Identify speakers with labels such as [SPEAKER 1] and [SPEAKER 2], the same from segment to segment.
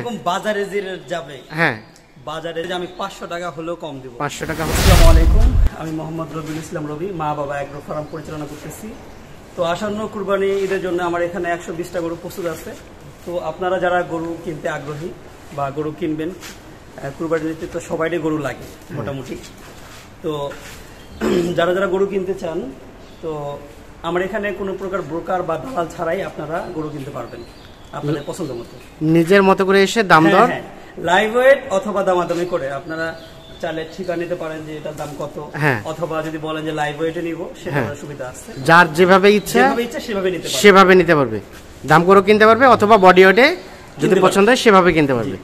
[SPEAKER 1] যেরকম বাজারে যে রেট যাবে,
[SPEAKER 2] হ্যাঁ
[SPEAKER 1] বাজারে আমি 500 টাকা হলেও কম দেব।
[SPEAKER 2] 500 টাকা।
[SPEAKER 1] আসসালামু আলাইকুম, আমি মোহাম্মদ রবিউল ইসলাম রবি, মা বাবা এগ্রো ফার্ম পরিচালনা করতেছি। তো আসন্ন কুরবানি ঈদের জন্য আমার এখানে 120টা গরু প্রস্তুত আছে। তো আপনারা যারা গরু কিনতে আগ্রহী বা গরু কিনবেন কুরবানি দিতে, তো সবাইরই গরু লাগে মোটামুটি। তো যারা যারা গরু কিনতে চান, তো আমার এখানে কোনো প্রকার ব্রোকার বা দালাল ছাড়াই আপনারা গরু কিনতে পারবেন আপনাদের পছন্দ মতো,
[SPEAKER 2] নিজের মতো করে এসে দাম দর
[SPEAKER 1] লাইভ ওয়েট অথবা দামাদামি করে আপনারা চাইলে ঠিকানা নিতে পারেন যে এটার দাম কত, অথবা যদি বলেন যে লাইভ ওয়েটে নিব, সেটার সুবিধা আছে।
[SPEAKER 2] যার যেভাবে ইচ্ছা
[SPEAKER 1] সেভাবে নিতে
[SPEAKER 2] পারবে, দাম করে কিনতে পারবে, অথবা বডি ওয়েটে যদি পছন্দ হয় সেভাবে কিনতে পারবে।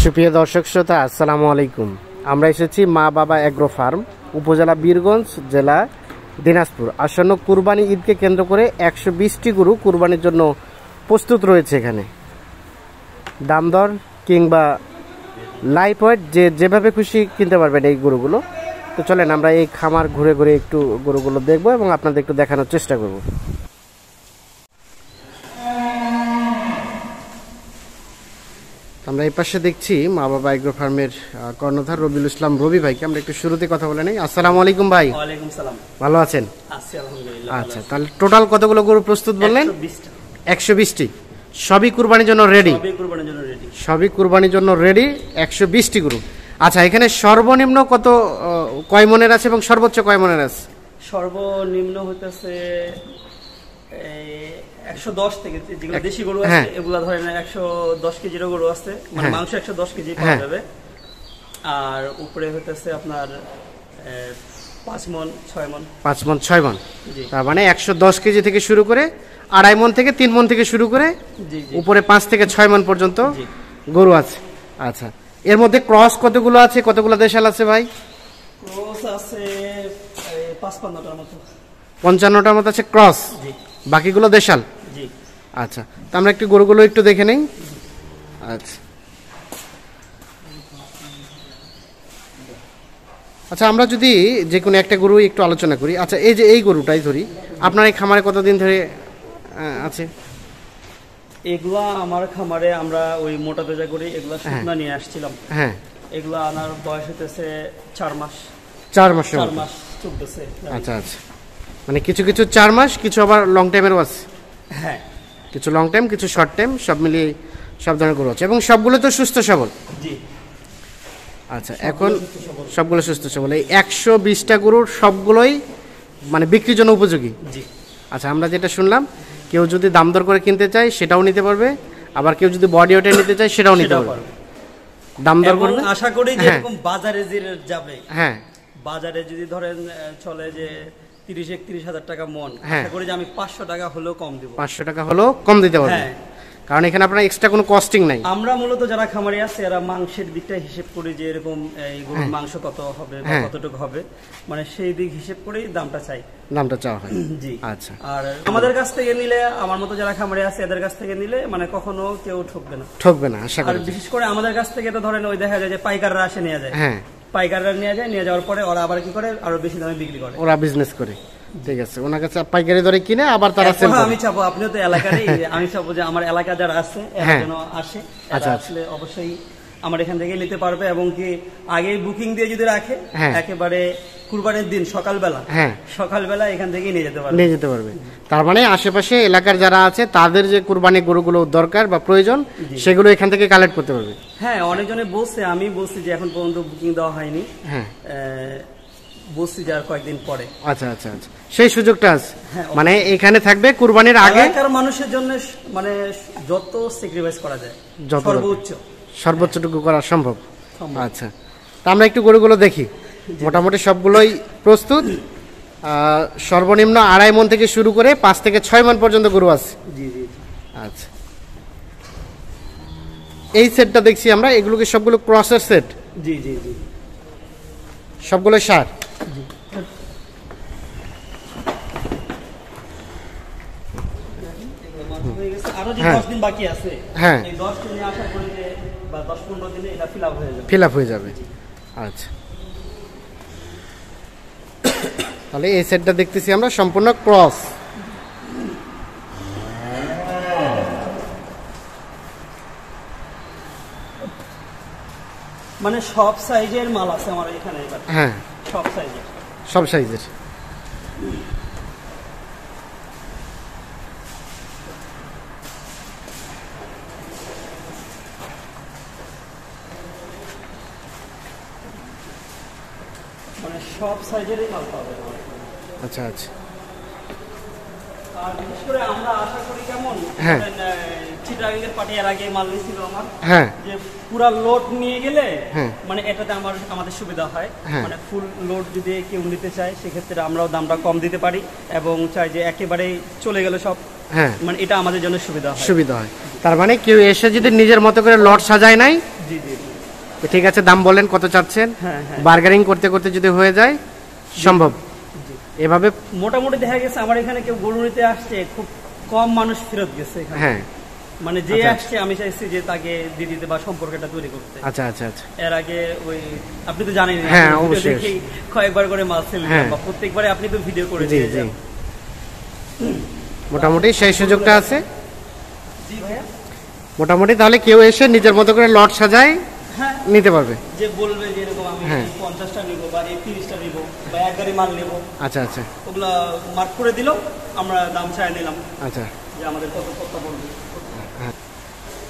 [SPEAKER 2] সুপ্রিয় দর্শক শ্রোতা, আসসালামু আলাইকুম। আমরা এসেছি মা বাবা এগ্রো ফার্ম, উপজেলা বীরগঞ্জ, জেলা দিনাজপুর। আসন্ন কুরবানি ঈদকে কেন্দ্র করে 120টি গরু কুরবানির জন্য প্রস্তুত রয়েছে এখানে। দাম দর কিংবা লাইভ ওয়েট যেভাবে খুশি কিনতে পারবেন এই গরুগুলো। তো চলেন আমরা এই খামার ঘুরে ঘুরে একটু গরুগুলো দেখবো এবং আপনাদের একটু দেখানোর চেষ্টা করব। আমরা এই পাশে দেখছি মা বাবা এগ্রো ফার্মের কর্ণধার রবিউল ইসলাম রবি ভাইকে। আমরা একটু শুরুতে কথা বলে নেই। আসসালামু আলাইকুম ভাই।
[SPEAKER 1] ওয়ালাইকুম সালাম।
[SPEAKER 2] ভালো আছেন?
[SPEAKER 1] আছি আলহামদুলিল্লাহ।
[SPEAKER 2] আচ্ছা, তাহলে টোটাল কতগুলো গরু প্রস্তুত বললেন? 120টি। সবই কুরবানির জন্য রেডি? সবই কুরবানির জন্য রেডি, 120টি গরু। আচ্ছা, এখানে সর্বনিম্ন কয় মনের আছে এবং সর্বোচ্চ কয় মনের আছে?
[SPEAKER 1] সর্বনিম্ন হইতেছে 110 থেকে, যেগুলো দেশি গরু আছে এগুলা ধরেন 110 কেজির গরু আছে, মানে মাংস 110 কেজি পাওয়া যাবে। আর উপরে হইতেছে আপনার 5 মন 6 মন। 5 মন 6 মন,
[SPEAKER 2] তার মানে 110 কেজি থেকে শুরু করে 2.5 মন থেকে 3 মন থেকে শুরু করে উপরে 5 থেকে 6 মন পর্যন্ত গরু আছে। আচ্ছা, এর মধ্যে ক্রস কতগুলো আছে, কতগুলো দেশাল আছে ভাই?
[SPEAKER 1] ক্রস আছে 55টার মতো।
[SPEAKER 2] 55টার মতো আছে ক্রস, বাকিগুলো দেশাল।
[SPEAKER 1] জি।
[SPEAKER 2] আচ্ছা, তো আমরা একটু গরুগুলো একটু দেখে নেই। আচ্ছা আচ্ছা, আমরা যদি যে কোনো একটা গরু একটু আলোচনা করি। আচ্ছা, এই যে এই গরুটাই ধরি, আপনার এই খামারে কতদিন ধরে আছে?
[SPEAKER 1] এগুলা আমার খামারে আমরা ওই মোটা তাজা করি, এগুলা শুকনা নিয়ে আসছিলাম।
[SPEAKER 2] হ্যাঁ,
[SPEAKER 1] এগুলা আনার বয়স হতেছে 4 মাস।
[SPEAKER 2] 4 মাস
[SPEAKER 1] চলতেছে।
[SPEAKER 2] আচ্ছা আচ্ছা, মানে কিছু কিছু 4 মাস, কিছু আবার লং টাইমেরও আছে।
[SPEAKER 1] হ্যাঁ,
[SPEAKER 2] কিছু লং টাইম, কিছু শর্ট টাইম, সব মিলিয়ে সব ধরনের গরু আছে এবং সবগুলো তো সুস্থ সবল।
[SPEAKER 1] জি।
[SPEAKER 2] আচ্ছা, এখন সবগুলো সুস্থ সবল। এই 120টা গরুর সবগুলোই মানে বিক্রির জন্য উপযোগী।
[SPEAKER 1] জি।
[SPEAKER 2] আচ্ছা, আমরা যেটা শুনলাম, কেউ যদি দাম দর করে কিনতে চায় সেটাও নিতে পারবে, আবার কেউ যদি বডি ওয়েটে নিতে চায় সেটাও নিতে পারবে। দাম দর করবে,
[SPEAKER 1] আশা করি যে এরকম বাজারে যে রেট যাবে, বাজারে যদি ধরেন চলে যে 30-31 হাজার টাকা মন, আশা করি যে আমি 500 টাকা হলেও কম দেব।
[SPEAKER 2] 500 টাকা হলেও কম দিতে পারবে, কারণ এখানে আপনার এক্সট্রা কোনো কস্টিং নাই।
[SPEAKER 1] আমরা মূলত যারা খামারি আছে এরা মাংসের দিকটা হিসেব করি যে এরকম এই গরুর মাংস কত হবে বা কতটুকু হবে, মানে সেই দিক হিসেব করেই দামটা চাওয়া হয়। জি। আচ্ছা, আর আমাদের কাছ থেকে নিলে, আমার মতো যারা খামারি আছে এদের কাছ থেকে নিলে মানে কখনো কেউ ঠকবে না আশা করি। আর বিশেষ করে আমাদের কাছ থেকে তো ধরেন ওই দেখা যায় যে পাইকাররা আসে নিয়ে যায়, পাইকাররা নিয়ে যাওয়ার পরে ওরা আবার কি করে, আরো বেশি দামে বিক্রি করে, ওরা বিজনেস করে।
[SPEAKER 2] ঠিক আছে, ওনার কাছে পাইকারি দরে কিনে আবার তারা সেল করে।
[SPEAKER 1] আমি চাবো আপনিও তো এলাকারই, আমি চাবো যে আমার এলাকা যারা আছে এরা যেন আসে, আসলে অবশ্যই আমার এখান থেকে নিতে পারবে। এবং কি আগে বুকিং দিয়ে যদি রাখে, একেবারে কুরবানির দিন সকালবেলা এখান থেকে নিয়ে যেতে পারবে।
[SPEAKER 2] তার মানে আশেপাশে এলাকার যারা আছে তাদের যে কুরবানি গরুগুলো দরকার বা প্রয়োজন, সেগুলো এখান থেকে কালেক্ট করতে পারবে।
[SPEAKER 1] হ্যাঁ, অনেকজনে বলছে, আমি বলছি যে এখন পর্যন্ত বুকিং দেওয়া হয়নি, বলছি যে আর কয়েকদিন পরে।
[SPEAKER 2] আচ্ছা আচ্ছা আচ্ছা, সেই সুযোগটা আছে, মানে এখানে থাকবে কুরবানির আগে।
[SPEAKER 1] এলাকার মানুষের জন্য মানে যত স্যাক্রিফাইস করা যায়,
[SPEAKER 2] সর্বোচ্চটুকু করা সম্ভব। আচ্ছা, তা আমরা একটু গরুগুলো দেখি। মোটামুটি সবগুলোই প্রস্তুত। সর্বনিম্ন 2.5 মন থেকে শুরু করে 5 থেকে 6 মন পর্যন্ত গরু আছে।
[SPEAKER 1] জি জি।
[SPEAKER 2] আচ্ছা, এই সেটটা দেখছি আমরা, এগুলোকে সবগুলো ক্রসের সেট।
[SPEAKER 1] জি জি জি,
[SPEAKER 2] সবগুলো সার।
[SPEAKER 1] আরো যে 10 দিন বাকি আছে, এই 10 দিনে আশা করি যে বা 10-15 দিনে এটা ফিল আপ হয়ে যাবে।
[SPEAKER 2] আচ্ছা, তাহলে এই সেটটা দেখতেছি আমরা সম্পূর্ণ ক্রস।
[SPEAKER 1] মানে সব সাইজের মাল আছে আমার এখানে এবার।
[SPEAKER 2] হ্যাঁ,
[SPEAKER 1] সব সাইজের।
[SPEAKER 2] সব সাইজের।
[SPEAKER 1] মানে সব সাইজেরই মাল পাবে আমার এখানে।
[SPEAKER 2] আচ্ছা আচ্ছা।
[SPEAKER 1] আর বিশেষ করে আমরা আশা করি কেমন,
[SPEAKER 2] হ্যাঁ।
[SPEAKER 1] চিটাগাংয়ের পার্টি এর আগে মাল নিয়েছিল আমার,
[SPEAKER 2] হ্যাঁ,
[SPEAKER 1] যে পুরা লোড নিয়ে গেলে
[SPEAKER 2] হ্যাঁ।
[SPEAKER 1] মানে এটাতে আমাদের সুবিধা হয়।
[SPEAKER 2] হ্যাঁ।
[SPEAKER 1] মানে ফুল লোড যদি কেউ নিতে চায় সেক্ষেত্রে আমরাও দামটা কম দিতে পারি, এবং চাই যে একেবারে চলে গেলে সব,
[SPEAKER 2] হ্যাঁ,
[SPEAKER 1] মানে এটা আমাদের জন্য সুবিধা হয়।
[SPEAKER 2] সুবিধা হয়। তার মানে কেউ এসে যদি নিজের মতো করে লট সাজায় নাই,
[SPEAKER 1] জি জি জি।
[SPEAKER 2] তো ঠিক আছে, দাম বলেন কত চাচ্ছেন,
[SPEAKER 1] হ্যাঁ হ্যাঁ।
[SPEAKER 2] বার্গেনিং করতে করতে যদি হয়ে যায় সম্ভব।
[SPEAKER 1] জি।
[SPEAKER 2] এভাবে
[SPEAKER 1] মোটামুটি দেখা গেছে আমার এখানে কেউ গরু নিতে আসছে, খুব কম মানুষ ফেরত গেছে এখানে।
[SPEAKER 2] হ্যাঁ,
[SPEAKER 1] মানে যে
[SPEAKER 2] আচ্ছা।
[SPEAKER 1] আসছে আমি চাইছি যে তাকে দিয়ে দিতে বা সম্পর্কটা তৈরি করতে।
[SPEAKER 2] আচ্ছা আচ্ছা আচ্ছা।
[SPEAKER 1] এর আগে ওই আপনি তো জানেন,
[SPEAKER 2] হ্যাঁ, অবশ্যই।
[SPEAKER 1] কয়েকবার করে মাল সেল
[SPEAKER 2] হ্যাঁ।
[SPEAKER 1] বা প্রত্যেকবারে আপনি তো ভিডিও করে
[SPEAKER 2] জি
[SPEAKER 1] দিয়ে
[SPEAKER 2] জি,
[SPEAKER 1] যান।
[SPEAKER 2] মোটামুটি সেই সুযোগটা আছে।
[SPEAKER 1] জি ভাইয়া।
[SPEAKER 2] মোটামুটি তাহলে কেউ এসে নিজের মতো করে লট সাজায়
[SPEAKER 1] হ্যাঁ,
[SPEAKER 2] নিতে পারবে।
[SPEAKER 1] যে বলবে যে এরকম আমি
[SPEAKER 2] হ্যাঁ।
[SPEAKER 1] 50টা নিব বা 30টা নিব বা এক গাড়ি মাল নেব,
[SPEAKER 2] আচ্ছা আচ্ছা
[SPEAKER 1] ওগুলা মার্ক করে দিল, আমরা দাম চাই নিলাম
[SPEAKER 2] আচ্ছা।
[SPEAKER 1] যে আমাদের কত কত বলবে।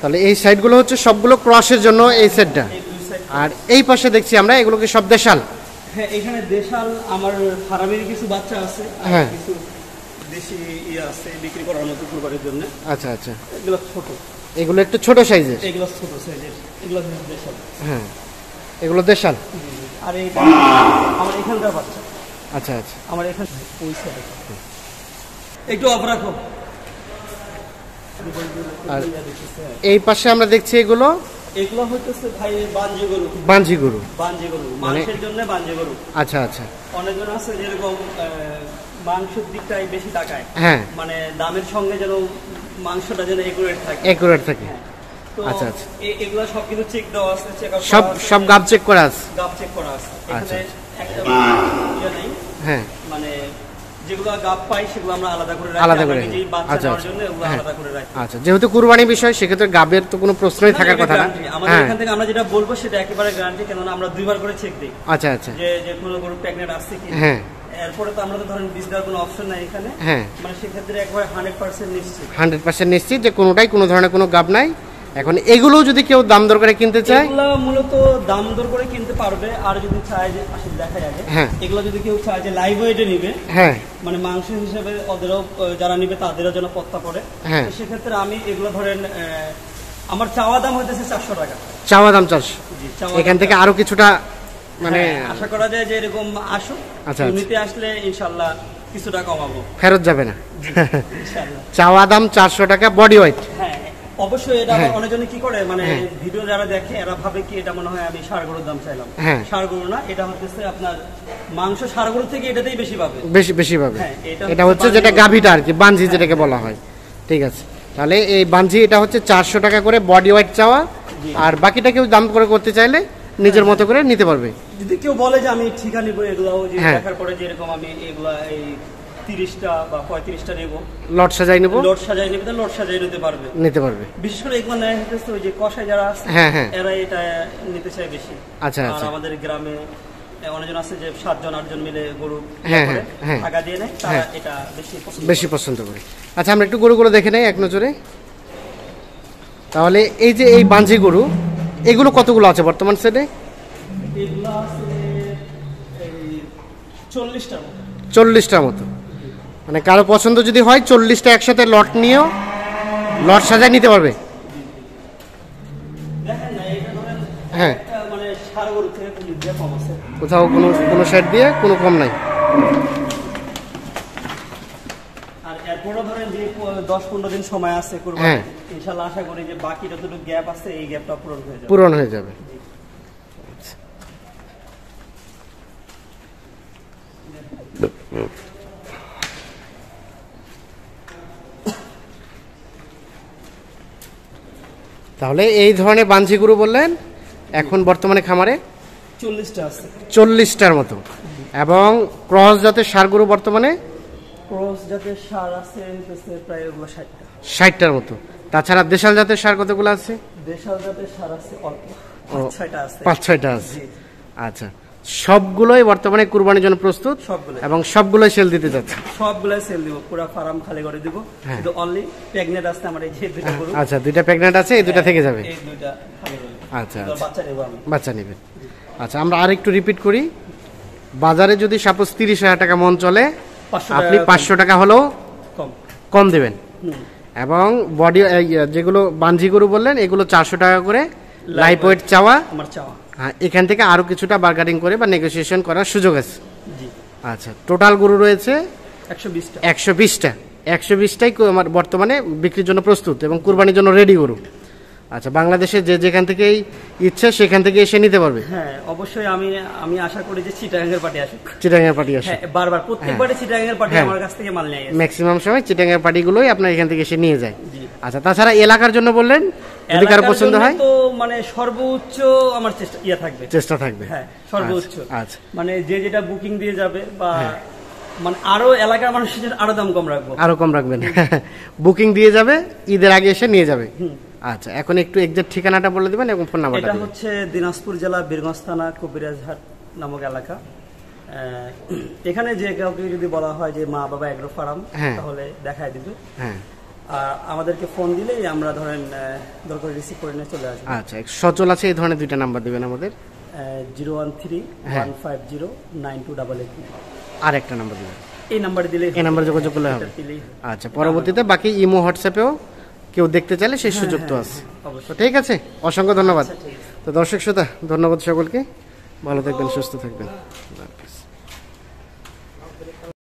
[SPEAKER 2] তাহলে এই সাইডগুলো হচ্ছে সবগুলো ক্রসের জন্য এই সেটটা,
[SPEAKER 1] এই দুই সাইড।
[SPEAKER 2] আর এই পাশে দেখছি আমরা এগুলোকে সব দেশাল।
[SPEAKER 1] হ্যাঁ, এখানে দেশাল আমার ফার্মের কিছু বাচ্চা আছে, আর
[SPEAKER 2] হ্যাঁ।
[SPEAKER 1] কিছু দেশি ইয়ে আছে বিক্রি করার মতো কুরবানির জন্য।
[SPEAKER 2] আচ্ছা আচ্ছা,
[SPEAKER 1] এগুলো ছোট,
[SPEAKER 2] এগুলো একটু ছোট সাইজের।
[SPEAKER 1] এগুলো ছোট সাইজের, এগুলো দেশাল।
[SPEAKER 2] হ্যাঁ, এগুলো দেশাল।
[SPEAKER 1] আর এইটা আমার এখানকার বাচ্চা,
[SPEAKER 2] আচ্ছা আচ্ছা।
[SPEAKER 1] আমার এখানে ওই সাইডে। একটু অফ রাখো।
[SPEAKER 2] আর এই পাশে আমরা দেখছি এগুলো
[SPEAKER 1] এগুলো হইতেছে ভাই বাঞ্জি গরু।
[SPEAKER 2] বাঞ্জি গরু।
[SPEAKER 1] বাঞ্জি গরু মাংসের জন্য বাঞ্জি গরু।
[SPEAKER 2] আচ্ছা আচ্ছা।
[SPEAKER 1] অনেকজন আছে যেরকম মাংসের দিকটাই বেশি তাকায়,
[SPEAKER 2] হ্যাঁ,
[SPEAKER 1] মানে দামের সঙ্গে যেন মাংসটা যেন একুরেট থাকে।
[SPEAKER 2] একুরেট থাকে।
[SPEAKER 1] হ্যাঁ। তো
[SPEAKER 2] আচ্ছা, আচ্ছা।
[SPEAKER 1] এগুলো সবকিছু চেক দেওয়া আছে, চেক আপ
[SPEAKER 2] সব সব গাব চেক করা আছে।
[SPEAKER 1] গাব চেক করা আছে।
[SPEAKER 2] আচ্ছা।
[SPEAKER 1] এখানে একটা ইয়ে নেই,
[SPEAKER 2] হ্যাঁ,
[SPEAKER 1] মানে যেগুলো গাব পাই সেগুলো আমরা আলাদা করে রাখি,
[SPEAKER 2] আলাদা করে।
[SPEAKER 1] আমরা নিজেই বাচ্চা
[SPEAKER 2] আচ্ছা,
[SPEAKER 1] নেওয়ার
[SPEAKER 2] আচ্ছা।
[SPEAKER 1] জন্য এগুলো
[SPEAKER 2] হ্যাঁ।
[SPEAKER 1] আলাদা করে রাখি।
[SPEAKER 2] আচ্ছা, যেহেতু কুরবানি বিষয় সেক্ষেত্রে গাবের তো কোনো প্রশ্নই থাকার
[SPEAKER 1] এটা
[SPEAKER 2] কথা না।
[SPEAKER 1] guarantee। আমাদের
[SPEAKER 2] হ্যাঁ,
[SPEAKER 1] এখান থেকে আমরা যেটা বলবো সেটা একেবারে গ্যারান্টি, কেননা আমরা 2 বার করে চেক দিই
[SPEAKER 2] আচ্ছা আচ্ছা।
[SPEAKER 1] যে কোনো গরু প্রেগনেন্ট আসছে কি।
[SPEAKER 2] হ্যাঁ,
[SPEAKER 1] এরপরে তো আমরা তো ধরেন বীজ দেওয়ার কোনো অপশন নাই এখানে,
[SPEAKER 2] হ্যাঁ,
[SPEAKER 1] মানে সেক্ষেত্রে একবারে 100% নিশ্চিত।
[SPEAKER 2] 100% নিশ্চিত যে কোনোটাই কোনো ধরনের কোনো গাব নাই। এখন এগুলো যদি কেউ দাম দর করে কিনতে চায়,
[SPEAKER 1] এগুলো মূলত দাম দর করে কিনতে পারবে, আর যদি চায় যে আসলে দেখা যাবে,
[SPEAKER 2] হ্যাঁ।
[SPEAKER 1] এগুলো যদি কেউ চায় যে লাইভ ওয়েটে নিবে,
[SPEAKER 2] হ্যাঁ,
[SPEAKER 1] মানে মাংস হিসেবে ওদেরও যারা নিবে তাদেরও যেন পত্তা পড়ে,
[SPEAKER 2] হ্যাঁ।
[SPEAKER 1] তো সেক্ষেত্রে আমি এগুলো ধরেন আমার চাওয়া দাম হইতেছে 400 টাকা।
[SPEAKER 2] চাওয়া দাম 400।
[SPEAKER 1] জি, চাওয়া
[SPEAKER 2] এখান
[SPEAKER 1] দাম
[SPEAKER 2] থেকে আরো কিছুটা মানে
[SPEAKER 1] হ্যাঁ, আশা করা যায় যে এরকম আসুক,
[SPEAKER 2] আচ্ছা,
[SPEAKER 1] কেউ
[SPEAKER 2] আচ্ছা।
[SPEAKER 1] নিতে আসলে ইনশাল্লাহ কিছুটা কমাবো
[SPEAKER 2] ফেরত যাবে না।
[SPEAKER 1] ইনশাল্লাহ।
[SPEAKER 2] চাওয়া দাম 400 টাকা বডি ওয়েট।
[SPEAKER 1] হ্যাঁ, অবশ্যই এটা
[SPEAKER 2] হ্যাঁ।
[SPEAKER 1] অনেকজনে কি করে, মানে
[SPEAKER 2] হ্যাঁ।
[SPEAKER 1] ভিডিও যারা দেখে এরা ভাবে কি এটা মনে হয় আমি ষাঁড় গরুর দাম চাইলাম।
[SPEAKER 2] হ্যাঁ।
[SPEAKER 1] ষাঁড় গরু না, এটা হচ্ছে আপনার মাংস ষাঁড় গরু থেকে এটাতেই বেশি পাবে।
[SPEAKER 2] বেশি বেশি পাবে।
[SPEAKER 1] হ্যাঁ, এটা
[SPEAKER 2] এটা
[SPEAKER 1] হচ্ছে
[SPEAKER 2] হচ্ছে যেটা
[SPEAKER 1] বাঞ্জি
[SPEAKER 2] গাভিটা আর কি, বাঞ্জি
[SPEAKER 1] হ্যাঁ,
[SPEAKER 2] যেটাকে বলা হয়। ঠিক আছে, তাহলে এই বাঞ্জি এটা হচ্ছে 400 টাকা করে বডি ওয়েট চাওয়া,
[SPEAKER 1] জি।
[SPEAKER 2] আর বাকিটা কেউ দাম করে করতে চাইলে নিজের মতো করে নিতে পারবে।
[SPEAKER 1] যদি কেউ বলে যে আমি ঠিকা নিবো এগুলো, যে
[SPEAKER 2] হ্যাঁ।
[SPEAKER 1] দেখার পরে যেরকম আমি এগুলা এই 30টা বা 35টা নেবো,
[SPEAKER 2] লট সাজাই নেব,
[SPEAKER 1] লোড সাজাই নেবে, লোড সাজাই নিতে পারবে।
[SPEAKER 2] নিতে পারবে।
[SPEAKER 1] বিশেষ করে এগুলো নেয় হচ্ছে ওই যে কষাই যারা আছে,
[SPEAKER 2] হ্যাঁ, হ্যাঁ।
[SPEAKER 1] এরা এটা নিতে চায় বেশি।
[SPEAKER 2] আচ্ছা,
[SPEAKER 1] আর
[SPEAKER 2] আচ্ছা।
[SPEAKER 1] আমাদের গ্রামে অনেকজন আছে যে 7 জন 8 জন মিলে গরু
[SPEAKER 2] হ্যাঁ,
[SPEAKER 1] করে,
[SPEAKER 2] হ্যাঁ, হ্যাঁ।
[SPEAKER 1] টাকা দিয়ে নেয়, তারা
[SPEAKER 2] হ্যাঁ।
[SPEAKER 1] এটা বেশি পছন্দ
[SPEAKER 2] বেশি পছন্দ করে। আচ্ছা, আমরা একটু গরুগুলো দেখে নেই এক নজরে। তাহলে এই যে এই বাঞ্জি গরু, এগুলো কতগুলো আছে বর্তমান সেটে?
[SPEAKER 1] এগুলো আছে এই 40টার মতো।
[SPEAKER 2] 40টার মতো। মানে কারো পছন্দ যদি হয় 40টা একসাথে লট নিয়েও লট সাজায় নিতে পারবে।
[SPEAKER 1] দেখেন না, এটা ধরেন
[SPEAKER 2] হ্যাঁ,
[SPEAKER 1] একটা মানে ষাঁড় গরু থেকে কোনো দিয়ে কম আছে।
[SPEAKER 2] কোথাও কোনো কোনো সাইড দিয়ে কোনো কম নাই।
[SPEAKER 1] আর এরপরও ধরেন যে 10-15 দিন সময় আছে
[SPEAKER 2] হ্যাঁ।
[SPEAKER 1] কুরবানি, ইনশাআল্লাহ আশা করি যে বাকি যতটুকু গ্যাপ আছে এই গ্যাপটা পূরণ হয়ে যাবে।
[SPEAKER 2] পূরণ হয়ে যাবে। তাহলে এই ধরনের বাঞ্জি গরু বললেন এখন বর্তমানে খামারে
[SPEAKER 1] 40টা আছে।
[SPEAKER 2] 40টার মতো, এবং ক্রস জাতের ষাঁড় গরু বর্তমানে
[SPEAKER 1] ক্রস জাতের ষাঁড় আছে হচ্ছে প্রায় ওগুলো 60টা।
[SPEAKER 2] 60টার মতো। তাছাড়া দেশাল জাতের সার কতগুলো আছে?
[SPEAKER 1] দেশাল জাতের সার আছে অল্প,
[SPEAKER 2] ও,
[SPEAKER 1] 5-6টা আছে।
[SPEAKER 2] 5-6টা আছে।
[SPEAKER 1] জি,
[SPEAKER 2] আচ্ছা, সবগুলোই বর্তমানে কুরবানির জন্য প্রস্তুত
[SPEAKER 1] সবগুলো
[SPEAKER 2] এবং সবগুলোই সেল দিতে যাচ্ছে।
[SPEAKER 1] সবগুলাই সেল দিব, পুরো ফার্ম খালি করে দিব।
[SPEAKER 2] হ্যাঁ।
[SPEAKER 1] কিন্তু অনলি প্রেগনেন্ট আছে আমার এই যে দুটো গরু।
[SPEAKER 2] আচ্ছা, 2টা প্রেগন্যান্ট আছে, এই 2টা থেকে যাবে।
[SPEAKER 1] এই দুইটা খালি করে দিব।
[SPEAKER 2] আচ্ছা,
[SPEAKER 1] তো
[SPEAKER 2] আচ্ছা,
[SPEAKER 1] বাচ্চা নেব আমি।
[SPEAKER 2] বাচ্চা নেবেন। আচ্ছা, আমরা আরেকটু রিপিট করি, বাজারে যদি সাপোজ 30,000 টাকা মন চলে,
[SPEAKER 1] 500
[SPEAKER 2] আপনি
[SPEAKER 1] টাকা
[SPEAKER 2] 500 টাকা হলেও
[SPEAKER 1] কম।
[SPEAKER 2] কম দেবেন।
[SPEAKER 1] হুম।
[SPEAKER 2] এবং বডি যেগুলো বাঞ্জি গরু বললেন এগুলো 400 টাকা করে লাইভ ওয়েট চাওয়া।
[SPEAKER 1] আমার চাওয়া।
[SPEAKER 2] হ্যাঁ, এখান থেকে আরো কিছুটা বার্গারিং করে বা নেগোসিয়েশন করার সুযোগ আছে।
[SPEAKER 1] জি,
[SPEAKER 2] আচ্ছা, টোটাল গরু রয়েছে
[SPEAKER 1] 120টা।
[SPEAKER 2] 120টা। 120টাই আমার বর্তমানে বিক্রির জন্য প্রস্তুত এবং কুরবানির জন্য রেডি গরু। আচ্ছা, বাংলাদেশে যে যেখান থেকেই ইচ্ছে সেখান থেকে এসে নিতে পারবে।
[SPEAKER 1] হ্যাঁ, অবশ্যই আমি আশা করি যে চিটাগাংয়ের পার্টি আসুক।
[SPEAKER 2] চিটাঙ্গের পার্টি আসে
[SPEAKER 1] হ্যাঁ, বারবার প্রত্যেকবারে চিটাগাংয়ের পার্টি
[SPEAKER 2] হ্যাঁ।
[SPEAKER 1] আমার কাছ থেকে মাল নিয়ে গেছে।
[SPEAKER 2] ম্যাক্সিমাম সময় চিটাঙ্গের পার্টিগুলোই আপনার এখান থেকে এসে নিয়ে যায়।
[SPEAKER 1] জি।
[SPEAKER 2] আচ্ছা, তাছাড়া এলাকার জন্য বললেন যদি কারো
[SPEAKER 1] এলাকার
[SPEAKER 2] পছন্দ
[SPEAKER 1] জন্য
[SPEAKER 2] হয়
[SPEAKER 1] তো মানে সর্বোচ্চ আমার থাকবে।
[SPEAKER 2] চেষ্টা থাকবে।
[SPEAKER 1] হ্যাঁ, সর্বোচ্চ।
[SPEAKER 2] আচ্ছা,
[SPEAKER 1] মানে যে যেটা বুকিং দিয়ে যাবে বা মানে আরো এলাকার মানুষের আরো দাম কম রাখবো।
[SPEAKER 2] আরো কম রাখবেন। বুকিং দিয়ে যাবে, ঈদের আগে এসে নিয়ে যাবে।
[SPEAKER 1] হুম।
[SPEAKER 2] আচ্ছা, এখন একটু এক্সাক্ট ঠিকানাটা বলে দিবেন এবং ফোন নাম্বারটা
[SPEAKER 1] এটা
[SPEAKER 2] দিবেন।
[SPEAKER 1] হচ্ছে দিনাজপুর জেলা বীরগঞ্জ থানা কবিরাজহাট নামক এলাকা। এখানে যে কাউকে যদি বলা হয় যে মা বাবা এগ্রো ফার্ম,
[SPEAKER 2] হ্যাঁ।
[SPEAKER 1] তাহলে দেখায় দিবে।
[SPEAKER 2] হ্যাঁ,
[SPEAKER 1] আর আমাদেরকে ফোন দিলেই আমরা ধরেন দরকার রিসিভ করে নিয়ে চলে আসবো।
[SPEAKER 2] আচ্ছা, সচল আছে এই ধরনের 2টা নাম্বার দিবেন আমাদের।
[SPEAKER 1] 013-150-9288।
[SPEAKER 2] আর একটা নাম্বার দিবেন,
[SPEAKER 1] এই নাম্বার দিলেই
[SPEAKER 2] এই নাম্বারে যোগাযোগ করলে হবে।
[SPEAKER 1] এটা দিলেই হবে।
[SPEAKER 2] আচ্ছা, পরবর্তীতে বাকি ইমো হোয়াটসঅ্যাপেও কেউ দেখতে চাইলে সেই সুযোগ তো আছে।
[SPEAKER 1] অবশ্যই।
[SPEAKER 2] তো ঠিক আছে, অসংখ্য ধন্যবাদ।
[SPEAKER 1] আচ্ছা, ঠিক আছে।
[SPEAKER 2] তো দর্শক শ্রোতা, ধন্যবাদ সকলকে, ভালো থাকবেন, সুস্থ থাকবেন।